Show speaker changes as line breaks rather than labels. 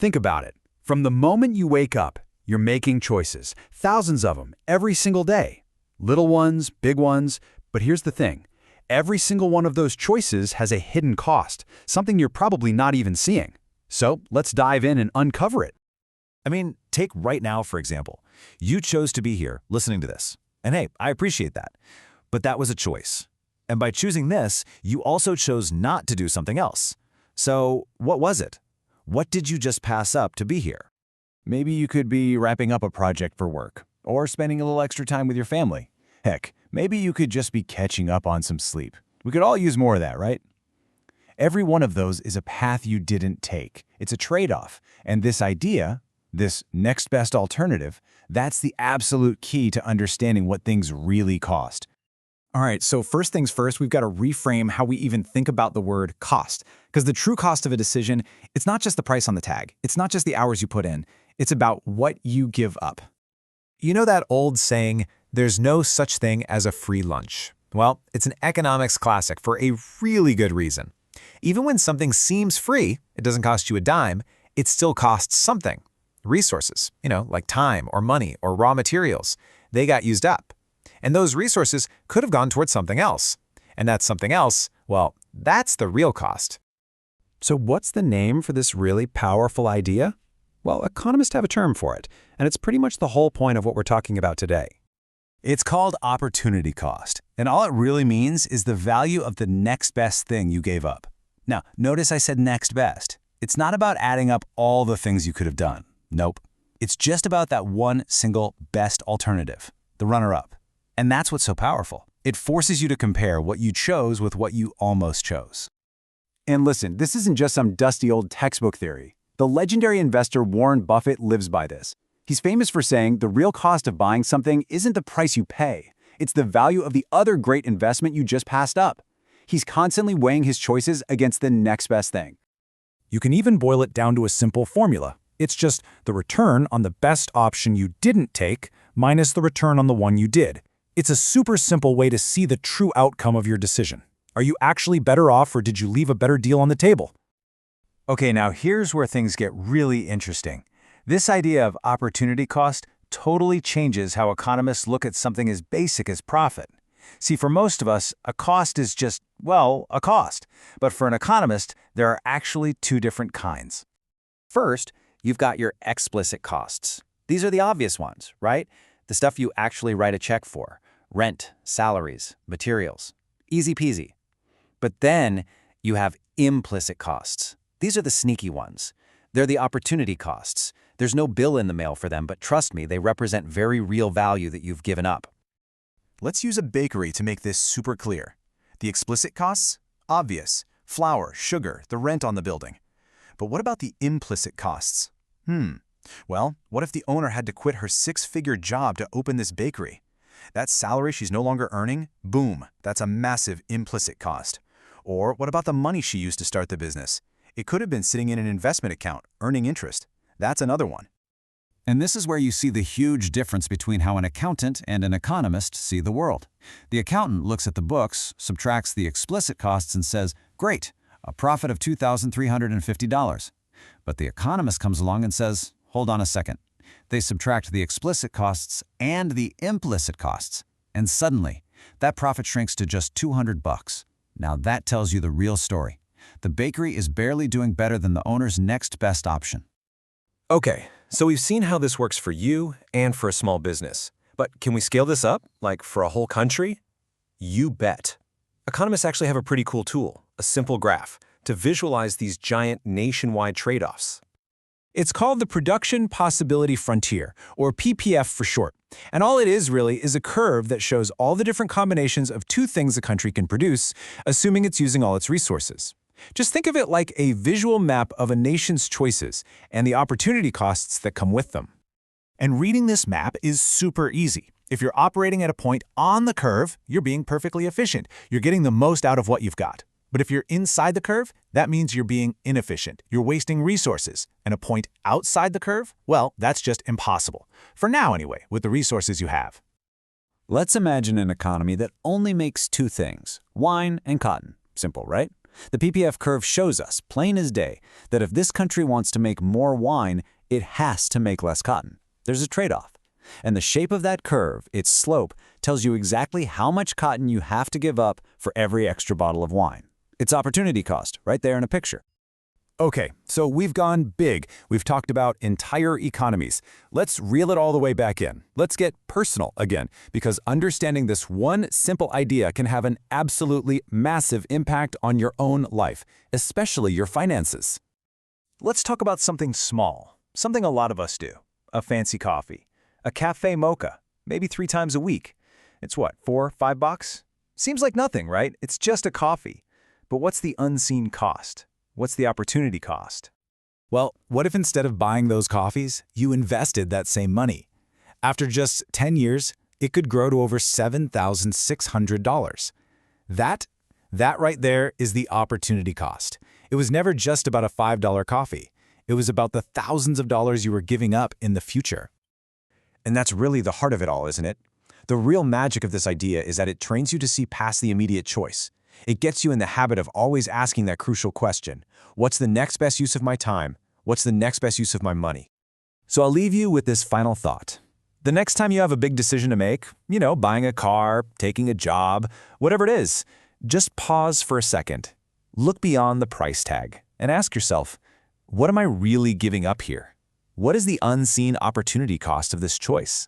Think about it. From the moment you wake up, you're making choices, thousands of them, every single day. Little ones, big ones, but here's the thing. Every single one of those choices has a hidden cost, something you're probably not even seeing. So let's dive in and uncover it.
I mean, take right now, for example. You chose to be here listening to this. And hey, I appreciate that. But that was a choice. And by choosing this, you also chose not to do something else. So what was it? What did you just pass up to be here? Maybe you could be wrapping up a project for work, or spending a little extra time with your family. Heck, maybe you could just be catching up on some sleep. We could all use more of that, right? Every one of those is a path you didn't take. It's a trade-off. And this idea, this next best alternative, that's the absolute key to understanding what things really cost.
All right, so first things first, we've got to reframe how we even think about the word cost. Because the true cost of a decision, it's not just the price on the tag. It's not just the hours you put in. It's about what you give up.
You know that old saying, there's no such thing as a free lunch? Well, it's an economics classic for a really good reason. Even when something seems free, it doesn't cost you a dime, it still costs something. Resources, like time or money or raw materials, they got used up. And those resources could have gone towards something else. And that something else, well, that's the real cost.
So what's the name for this really powerful idea? Well, economists have a term for it, and it's pretty much the whole point of what we're talking about today.
It's called opportunity cost, and all it really means is the value of the next best thing you gave up. Now, notice I said next best. It's not about adding up all the things you could have done. Nope. It's just about that one single best alternative, the runner-up. And that's what's so powerful. It forces you to compare what you chose with what you almost chose.
And listen, this isn't just some dusty old textbook theory. The legendary investor Warren Buffett lives by this. He's famous for saying the real cost of buying something isn't the price you pay. It's the value of the other great investment you just passed up. He's constantly weighing his choices against the next best thing.
You can even boil it down to a simple formula. It's just the return on the best option you didn't take minus the return on the one you did. It's a super simple way to see the true outcome of your decision. Are you actually better off, or did you leave a better deal on the table?
Okay, now here's where things get really interesting. This idea of opportunity cost totally changes how economists look at something as basic as profit. See, for most of us, a cost is just, well, a cost. But for an economist, there are actually two different kinds.
First, you've got your explicit costs. These are the obvious ones, right? The stuff you actually write a check for. Rent, salaries, materials. Easy peasy. But then you have implicit costs. These are the sneaky ones. They're the opportunity costs. There's no bill in the mail for them, but trust me, they represent very real value that you've given up.
Let's use a bakery to make this super clear. The explicit costs? Obvious. Flour, sugar, the rent on the building. But what about the implicit costs? Well, what if the owner had to quit her six-figure job to open this bakery? That salary she's no longer earning? Boom, that's a massive implicit cost. Or what about the money she used to start the business? It could have been sitting in an investment account, earning interest. That's another one.
And this is where you see the huge difference between how an accountant and an economist see the world. The accountant looks at the books, subtracts the explicit costs, and says, great, a profit of $2,350. But the economist comes along and says, hold on a second. They subtract the explicit costs and the implicit costs. And suddenly, that profit shrinks to just $200. Now that tells you the real story. The bakery is barely doing better than the owner's next best option.
Okay, so we've seen how this works for you and for a small business. But can we scale this up, like for a whole country? You bet. Economists actually have a pretty cool tool, a simple graph, to visualize these giant nationwide trade-offs.
It's called the Production Possibility Frontier, or PPF for short. And all it is really is a curve that shows all the different combinations of two things a country can produce, assuming it's using all its resources. Just think of it like a visual map of a nation's choices and the opportunity costs that come with them.
And reading this map is super easy. If you're operating at a point on the curve, you're being perfectly efficient. You're getting the most out of what you've got. But if you're inside the curve, that means you're being inefficient. You're wasting resources. And a point outside the curve, well, that's just impossible. For now anyway, with the resources you have.
Let's imagine an economy that only makes two things, wine and cotton. Simple, right?
The PPF curve shows us, plain as day, that if this country wants to make more wine, it has to make less cotton. There's a trade-off. And the shape of that curve, its slope, tells you exactly how much cotton you have to give up for every extra bottle of wine. It's opportunity cost, right there in a picture.
Okay, so we've gone big. We've talked about entire economies. Let's reel it all the way back in. Let's get personal again, because understanding this one simple idea can have an absolutely massive impact on your own life, especially your finances. Let's talk about something small, something a lot of us do. A fancy coffee. A cafe mocha, maybe 3 times a week. It's what, $4, $5? Seems like nothing, right? It's just a coffee. But what's the unseen cost? What's the opportunity cost?
Well, what if instead of buying those coffees, you invested that same money? After just 10 years, it could grow to over $7,600. That right there is the opportunity cost. It was never just about a $5 coffee. It was about the thousands of dollars you were giving up in the future.
And that's really the heart of it all, isn't it? The real magic of this idea is that it trains you to see past the immediate choice. It gets you in the habit of always asking that crucial question: what's the next best use of my time? What's the next best use of my money? So I'll leave you with this final thought. The next time you have a big decision to make, buying a car, taking a job, whatever it is, just pause for a second. Look beyond the price tag and ask yourself, what am I really giving up here? What is the unseen opportunity cost of this choice?